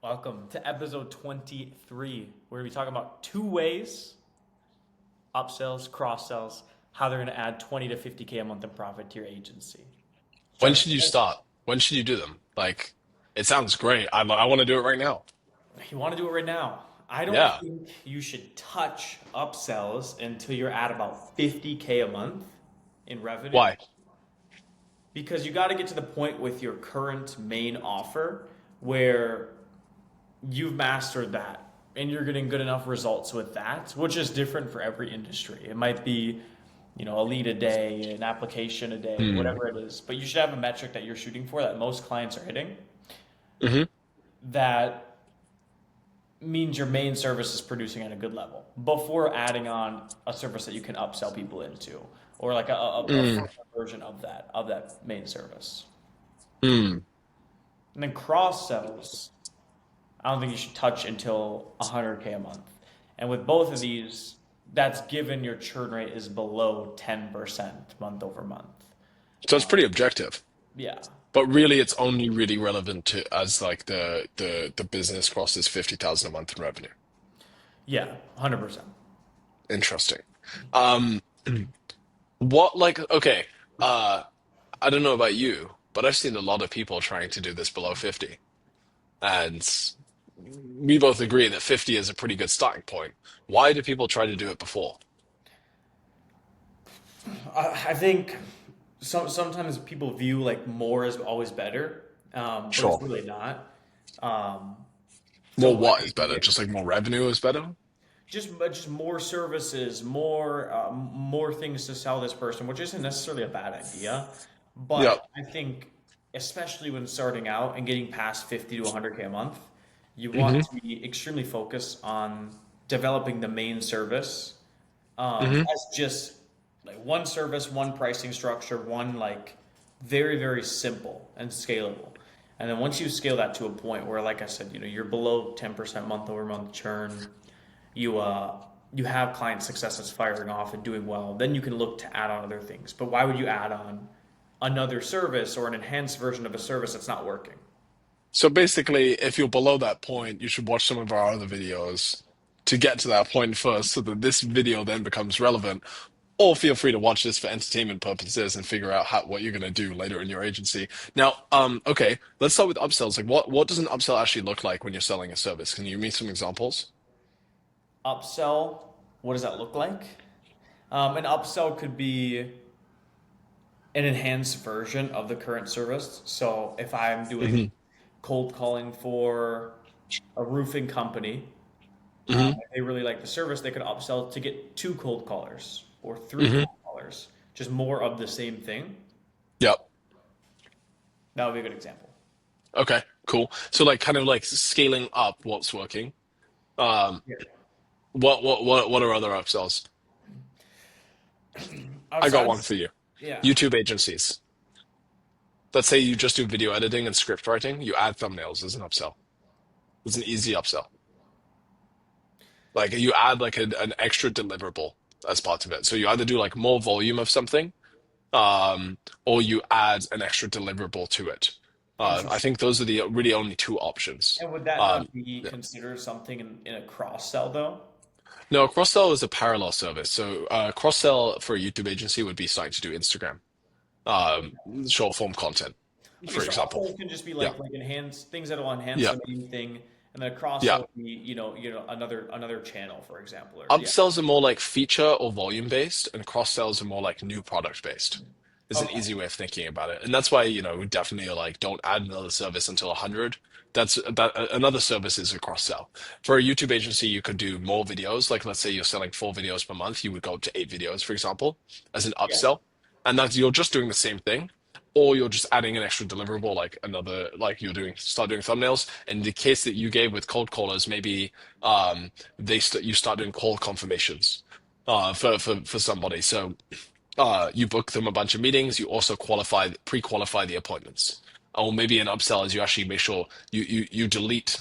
Welcome to episode 23, where we talk about two ways upsells, cross sells, how they're going to add 20 to 50K a month in profit to your agency. When Jump should you in. start? When should you do them? Like, it sounds great. I want to do it right now. You want to do it right now. I don't Yeah. think you should touch upsells until you're at about 50K a month in revenue Why? because you got to get to the point with your current main offer where you've mastered that and you're getting good enough results with that, which is different for every industry. It might be, a lead a day, an application a day, Hmm. whatever it is. But you should have a metric that you're shooting for that most clients are hitting. Hmm. That means your main service is producing at a good level before adding on a service that you can upsell people into, or like a Mm. further version of that main service. Mm. And then cross sells I don't think you should touch until 100K a month. And with both of these, that's given your churn rate is below 10% month over month. So it's pretty objective, Yeah. but really, it's only really relevant to as like the business crosses 50,000 a month in revenue. Yeah, 100%. Interesting. Um, what like okay? Uh, I don't know about you, but I've seen a lot of people trying to do this below 50, and we both agree that 50 is a pretty good starting point. Why do people try to do it before? I think sometimes people view like more as always better, but it's Sure. really not. Um, More so I what think is better? Just like more revenue is better? just more services, more things to sell this person, which isn't necessarily a bad idea. Yeah. But I think, especially when starting out and getting past 50 to 100K a month, you want Hmm. to be extremely focused on developing the main service Hmm. as just like one service, one pricing structure, one like very, very simple and scalable. And then once you scale that to a point where, like I said, you're below 10% month over month churn, you uh you have client success that's firing off and doing well, then you can look to add on other things. But why would you add on another service or an enhanced version of a service that's not working? So basically, if you're below that point, you should watch some of our other videos to get to that point first so that this video then becomes relevant. Or feel free to watch this for entertainment purposes and figure out what you're going to do later in your agency. Now, okay, let's start with upsells. Like, what does an upsell actually look like when you're selling a service? Can you give me some examples? Upsell, what does that look like? An upsell could be an enhanced version of the current service. So if I'm doing Hmm. cold calling for a roofing company, Hmm. if they really like the service, they could upsell to get two cold callers or three Hmm. cold callers, just more of the same thing. Yep. That would be a good example. Okay, cool. So like kind of like scaling up what's working. Um, Yeah. what are other upsells? I got Outside, one for you. yeah. YouTube agencies. Let's say you just do video editing and script writing, you add thumbnails as an upsell. It's an easy upsell. Like you add like an extra deliverable as part of it. So you either do like more volume of something, or you add an extra deliverable to it. I Interesting. think those are the really only two options. And would that Um, not be yeah. considered something in a cross sell though? No, cross-sell is a parallel service. So cross-sell for a YouTube agency would be starting to do Instagram, short form content, Okay, for so example. upsells can just be Yeah. like enhance things that will enhance Yeah. the main thing, and then a cross Yeah. sell would be another channel, for example, or yeah. Upsells are more like feature or volume based, and cross sells are more like new product based. Is an Okay. easy way of thinking about it, and that's why we definitely are like don't add another service until 100. Another service is a cross sell. For a YouTube agency, you could do more videos. Like let's say you're selling 4 videos per month, you would go up to 8 videos, for example, as an Yeah. upsell, and that's you're just doing the same thing. Or you're just adding an extra deliverable, like another, like start doing thumbnails. In the case that you gave with cold callers, maybe you start doing call confirmations for somebody. So you book them a bunch of meetings. You also pre-qualify the appointments. Or maybe an upsell is you actually make sure you delete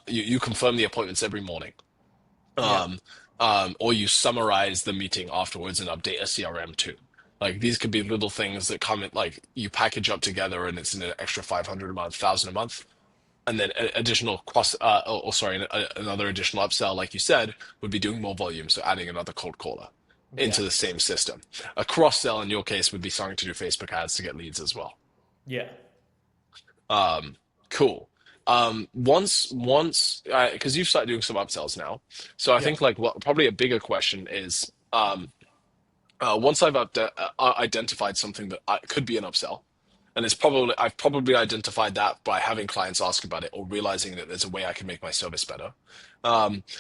you confirm the appointments every morning. Yeah. Um, or you summarize the meeting afterwards and update a CRM too. Like these could be little things that come in, like you package up together and it's an extra 500 a month, 1,000 a month. And then additional cross, or sorry, another additional upsell, like you said, would be doing more volume, so adding another cold caller Yeah. into the same system. A cross sell in your case would be starting to do Facebook ads to get leads as well. Yeah. Um, cool. Because you've started doing some upsells now, so I Yeah. think like what probably a bigger question is, once identified something that could be an upsell, and I've probably identified that by having clients ask about it or realizing that there's a way I can make my service better.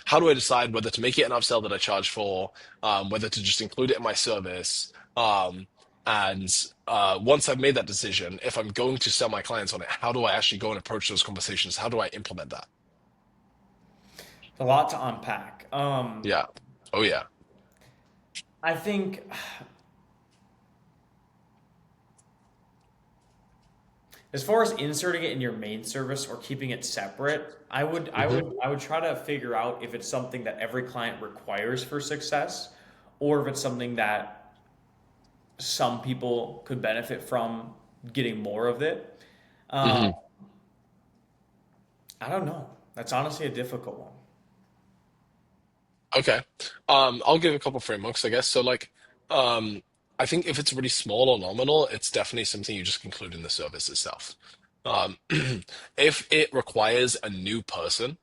How do I decide whether to make it an upsell that I charge for, whether to just include it in my service? And once I've made that decision, if I'm going to sell my clients on it, how do I actually go and approach those conversations? How do I implement that? A lot to unpack. Yeah. Oh yeah. I think as far as inserting it in your main service or keeping it separate, Hmm. I would try to figure out if it's something that every client requires for success, or if it's something that some people could benefit from getting more of it. Um, Hmm. I don't know. That's honestly a difficult one. Okay. I'll give a couple frameworks, I guess. So like, um, I think if it's really small or nominal, it's definitely something you just include in the service itself. Um, if it requires a new person,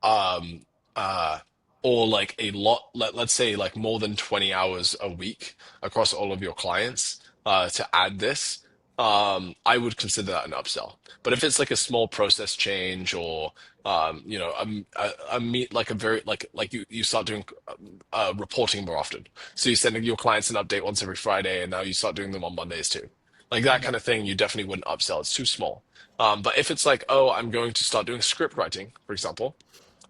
um uh or like a lot, let's say like more than 20 hours a week across all of your clients to add this, I would consider that an upsell. But if it's like a small process change or a meet like a very like you start doing reporting more often, so you send your clients an update once every Friday and now you start doing them on Mondays too, like that kind of thing, you definitely wouldn't upsell. It's too small. But if it's like, oh, I'm going to start doing script writing, for example,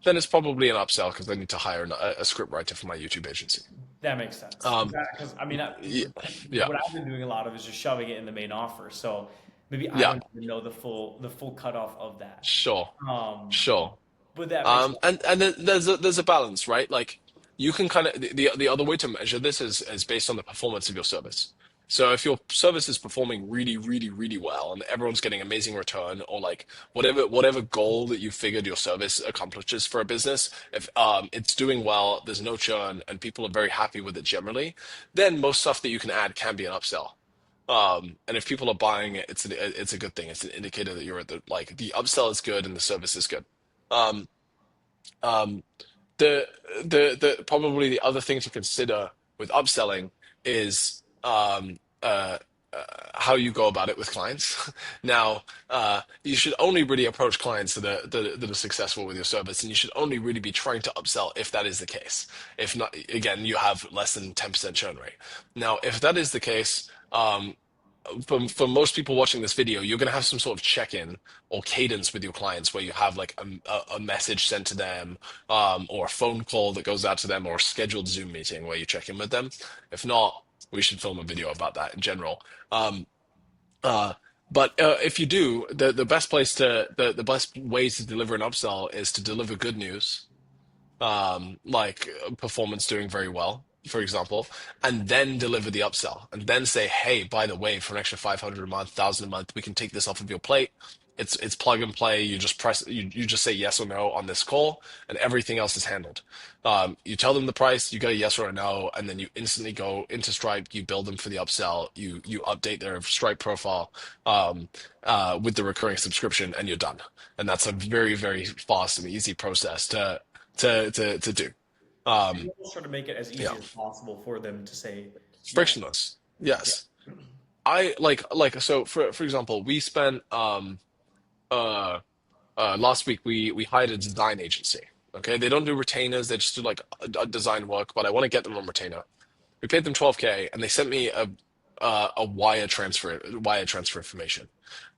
then it's probably an upsell because I need to hire a script writer for my YouTube agency. That makes sense. Um, Because I mean, yeah, yeah, what I've been doing a lot of is just shoving it in the main offer. So maybe I yeah, don't even know the full cutoff of that. sure, Um, sure. but that makes And then there's a balance, right? Like you can kind of the other way to measure this is based on the performance of your service. So if your service is performing really, really, really well and everyone's getting amazing return, or like whatever goal that you figured your service accomplishes for a business, if it's doing well, there's no churn, and people are very happy with it generally, then most stuff that you can add can be an upsell. And if people are buying it, it's a good thing. It's an indicator that you're at the upsell is good and the service is good. Um, um, the the probably the other thing to consider with upselling is how you go about it with clients. Now, you should only really approach clients that are successful with your service, and you should only really be trying to upsell if that is the case. If not, again, you have less than 10% churn rate. Now, if that is the case, for most people watching this video, you're going to have some sort of check-in or cadence with your clients where you have like a message sent to them, or a phone call that goes out to them, or a scheduled Zoom meeting where you check in with them. If not, we should film a video about that in general. Um, uh, but if you do, the best way to deliver an upsell is to deliver good news, like performance doing very well, for example, and then deliver the upsell and then say, hey, by the way, for an extra 500 a month, 1,000 a month, we can take this off of your plate. It's plug and play. You just you just say yes or no on this call, and everything else is handled. You tell them the price, you get a yes or a no, and then you instantly go into Stripe. You build them for the upsell. You update their Stripe profile with the recurring subscription, and you're done. And that's a very, very fast and easy process to do. you Um, almost try to make it as yeah, easy as possible for them to say yes. frictionless. Yeah. Yes, I like so for example, we spent uh last week we hired a design agency. Okay, they don't do retainers; they just do like a design work. But I want to get them on retainer. We paid them 12K, and they sent me a wire transfer information.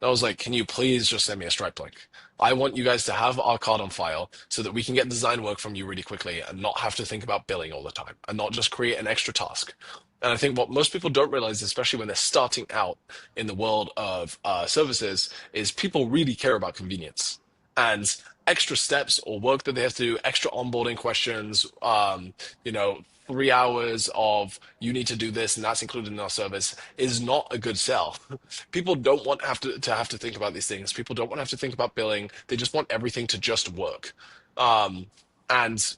And I was like, can you please just send me a Stripe link? I want you guys to have our card on file so that we can get design work from you really quickly and not have to think about billing all the time and not just create an extra task. And I think what most people don't realize, especially when they're starting out in the world of services, is people really care about convenience. and extra steps or work that they have to do, extra onboarding questions, 3 hours of you need to do this and that's included in our service is not a good sell. People don't want to have to think about these things. People don't want to have to think about billing. They just want everything to just work. Um, and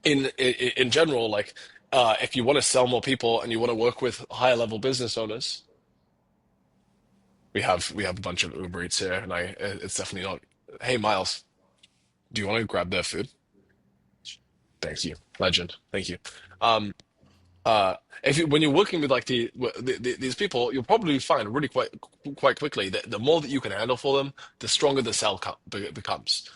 in general, like if you want to sell more people and you want to work with higher level business owners, we have a bunch of Uber Eats here, and it's definitely not. Hey, Miles, do you want to grab their food? Thank you, legend. Thank you. Um, if you when you're working with like these people, you'll probably find really quite quickly that the more that you can handle for them, the stronger the becomes.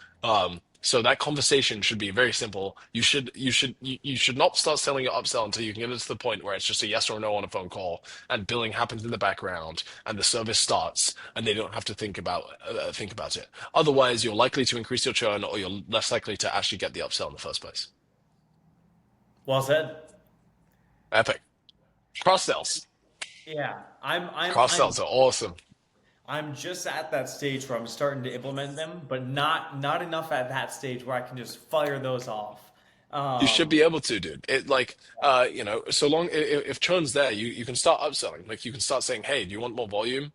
So that conversation should be very simple. You should not start selling your upsell until you can get it to the point where it's just a yes or no on a phone call, and billing happens in the background, and the service starts, and they don't have to think about it. Otherwise, you're likely to increase your churn, or you're less likely to actually get the upsell in the first place. Well said. Epic. Cross sells. Yeah, I'm I'm Cross I'm sells are awesome. I'm just at that stage where I'm starting to implement them, but not enough at that stage where I can just fire those off. You should Um, be able to, dude. It like so long if churn's there, you can start upselling. Like you can start saying, "Hey, do you want more volume?"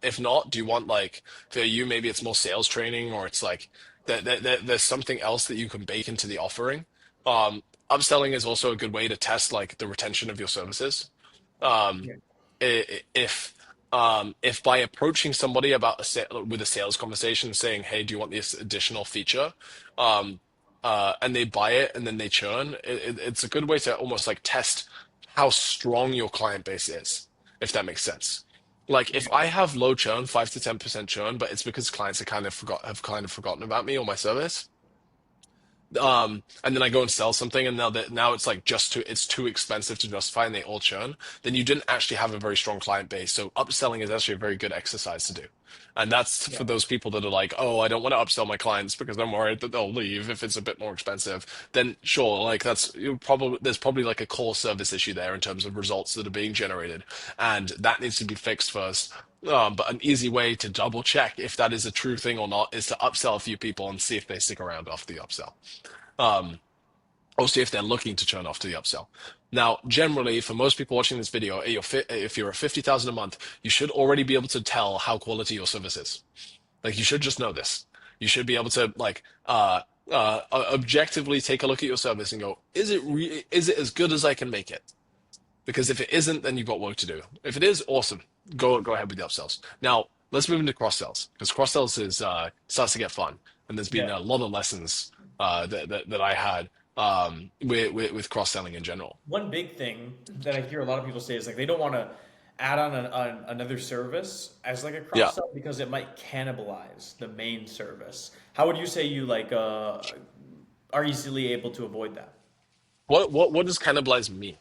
If not, do you want like for you maybe it's more sales training or it's like there's something else that you can bake into the offering. Upselling is also a good way to test like the retention of your services. Um, yeah, if by approaching somebody about with a sales conversation saying, "Hey, do you want this additional feature?" Um, and they buy it and then they churn, it's a good way to almost like test how strong your client base is, if that makes sense. Like if I have low churn, 5 to 10% churn, but it's because clients have kind of forgotten about me or my service, and then I go and sell something, and now it's like it's too expensive to justify, and they all churn. Then you didn't actually have a very strong client base. So upselling is actually a very good exercise to do, and that's yeah, for those people that are like, oh, I don't want to upsell my clients because I'm worried that they'll leave if it's a bit more expensive. Then sure, like there's probably like a core service issue there in terms of results that are being generated, and that needs to be fixed first. But an easy way to double check if that is a true thing or not is to upsell a few people and see if they stick around after the upsell. Um, or see if they're looking to churn off to the upsell. Now, generally, for most people watching this video, if you're at 50,000 a month, you should already be able to tell how quality your service is. Like, you should just know this. You should be able to like objectively take a look at your service and go, is it as good as I can make it? Because if it isn't, then you've got work to do. If it is, awesome. Go ahead with the upsells. Now, let's move into cross sells because cross sells is starts to get fun, and there's been yeah. a lot of lessons that I had with cross selling in general. One big thing that I hear a lot of people say is like they don't want to add on another service as like a Yeah. cross sell because it might cannibalize the main service. How would you say you like are easily able to avoid that? What does cannibalize mean?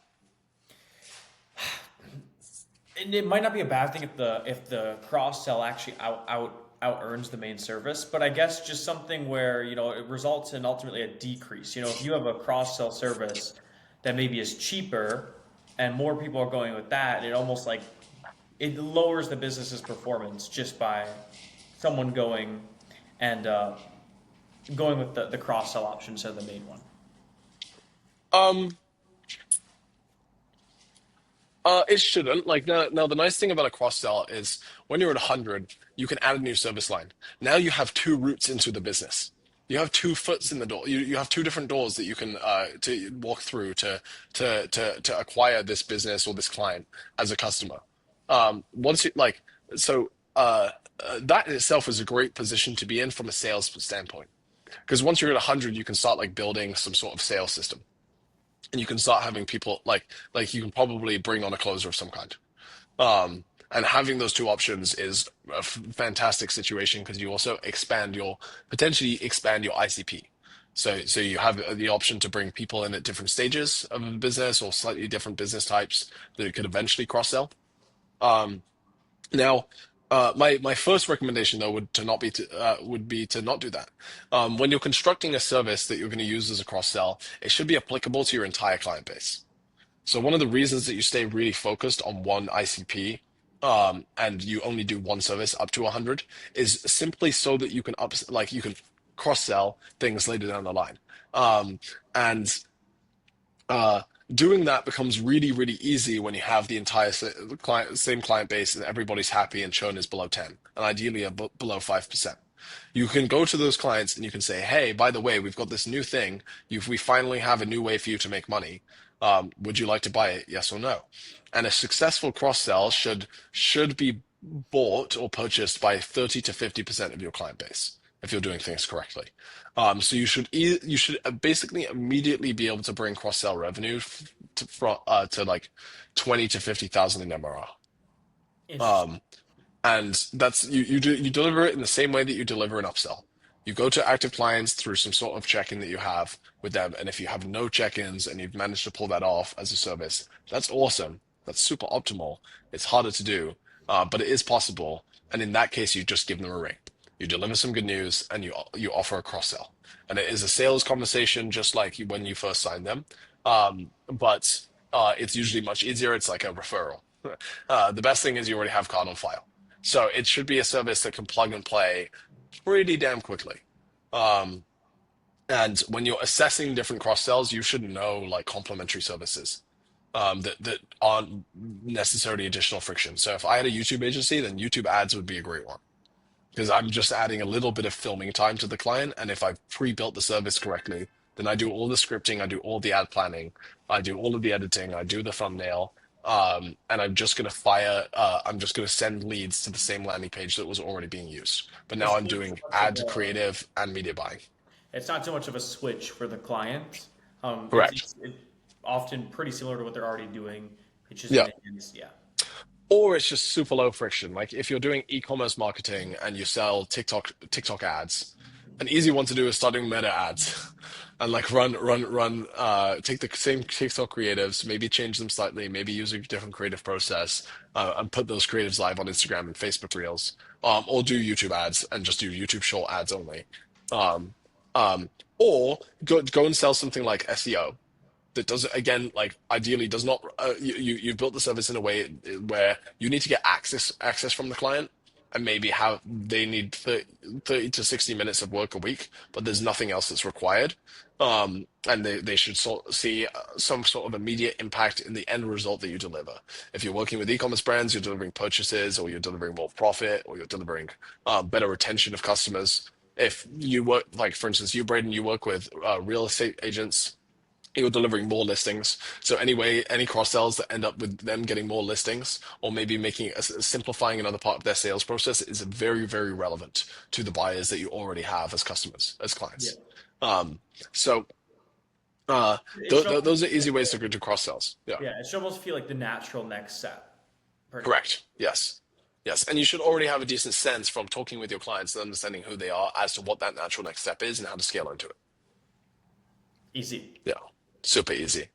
And it might not be a bad thing if the cross sell actually out earns the main service, but I guess just something where it results in ultimately a decrease. If you have a cross sell service that maybe is cheaper and more people are going with that, it almost like it lowers the business's performance just by someone and going with the cross sell option instead of the main one. Um, it shouldn't. Like now, the nice thing about a cross sell is when you're at 100, you can add a new service line. Now you have two routes into the business. You have two foots in the door. You have two different doors that you can to walk through to acquire this business or this client as a customer. Once you like so that in itself is a great position to be in from a sales standpoint. Because once you're at 100, you can start like building some sort of sales system, and you can start having people like you can probably bring on a closer of some kind. And having those two options is a fantastic situation because you also potentially expand your ICP. So you have the option to bring people in at different stages of a business or slightly different business types that you could eventually cross sell. Um, Now, my first recommendation though would be to not do that. When you're constructing a service that you're going to use as a cross sell, it should be applicable to your entire client base. So one of the reasons that you stay really focused on one ICP and you only do one service up to 100 is simply so that you can you can cross sell things later down the line. And uh, doing that becomes really, really easy when you have the entire same client base and everybody's happy and churn is below 10 and ideally below 5%. You can go to those clients and you can say, hey, by the way, we've got this new thing. We finally have a new way for you to make money. Would you like to buy it? Yes or no? And a successful cross sell should be bought or purchased by 30 to 50% of your client base if you're doing things correctly. So you should basically immediately be able to bring cross sell revenue to like 20 to 50,000 in MRR. Interesting. Um, and you deliver it in the same way that you deliver an upsell. You go to active clients through some sort of check-in that you have with them, and if you have no check-ins and you've managed to pull that off as a service, that's awesome. That's super optimal. It's harder to do, but it is possible. And in that case, you just give them a ring. You deliver some good news, and you offer a cross-sell. And it is a sales conversation, just like when you first sign them. But it's usually much easier. It's like a referral. The best thing is you already have card on file. So it should be a service that can plug and play pretty damn quickly. Um, and when you're assessing different cross sells, you should know like complementary services that aren't necessarily additional friction. So if I had a YouTube agency, then YouTube ads would be a great one because I'm just adding a little bit of filming time to the client. And if I've pre-built the service correctly, then I do all the scripting, I do all the ad planning, I do all of the editing, I do the thumbnail. And I'm just going to send leads to the same landing page that was already being used. But now It's I'm not so doing much of ad a creative and media buying. it's not so much of a switch for the client. Correct. It's often pretty similar to what they're already doing. It's just Yeah. an enhanced, yeah. Or it's just super low friction. Like if you're doing e-commerce marketing and you sell TikTok ads, an easy one to do is starting meta ads and like take the same TikTok creatives, maybe change them slightly, maybe use a different creative process, and put those creatives live on Instagram and Facebook Reels, or do YouTube ads and just do YouTube short ads only. Um, or go and sell something like SEO that does again like ideally does not you've built the service in a way where you need to get access from the client and maybe have they need 30 to 60 minutes of work a week but there's nothing else that's required and they should see some sort of immediate impact in the end result that you deliver. If you're working with e-commerce brands, you're delivering purchases or you're delivering more profit or you're delivering better retention of customers. If you work like for instance you Braden, you work with real estate agents, you're delivering more listings. So anyway, any cross sells that end up with them getting more listings or maybe making simplifying another part of their sales process is very, very relevant to the buyers that you already have as customers, as Yeah. clients. Um, so uh, It should almost those are feel easy like ways to do cross sells. Yeah, yeah, it should almost feel like the natural next step. Pretty much. correct. Yes. Yes. And you should already have a decent sense from talking with your clients and understanding who they are as to what that natural next step is and how to scale into it. Easy. Yeah. Super easy.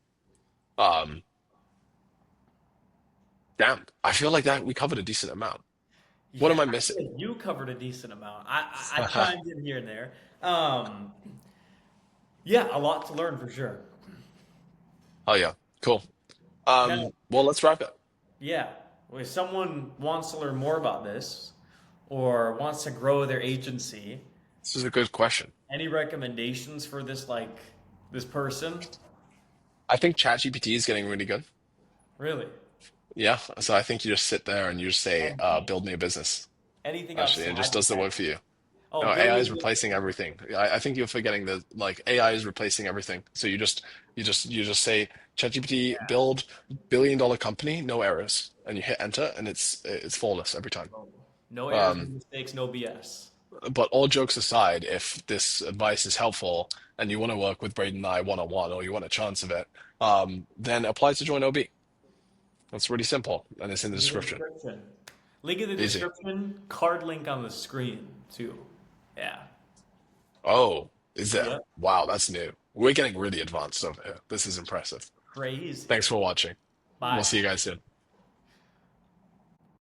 Um, Damn, I feel like that we covered a decent amount. What Yeah, am I I missing? feel like you covered a decent amount. I chimed in here and there. Um, yeah, a lot to learn for sure. Oh yeah, cool. Now, Well, let's wrap it. yeah, if someone wants to learn more about this or wants to grow their agency, This is a good question. any recommendations for this person? I think ChatGPT is getting really good. Really? Yeah, so I think you just sit there and you just say, Any, "Build me a business." anything Actually, it outside just of does the that? work for you. Oh, No, AI building is business. replacing everything. I think you're forgetting that like AI is replacing everything. So you just say ChatGPT build $1 billion company, no errors, and you hit enter, and it's flawless every time. Oh, no errors, no Um, mistakes, no BS. but all jokes aside, if this advice is helpful and you want to work with Braden and I one on one, or you want a chance of it, then apply to join OB. That's really simple, and it's in the Link in the description. description. Link in the Easy. description. Card link on the screen too. Yeah. Oh, is that? Yep. Wow, that's new. We're getting really advanced over here. This is impressive. Crazy. Thanks for watching. We'll Bye. see you guys soon.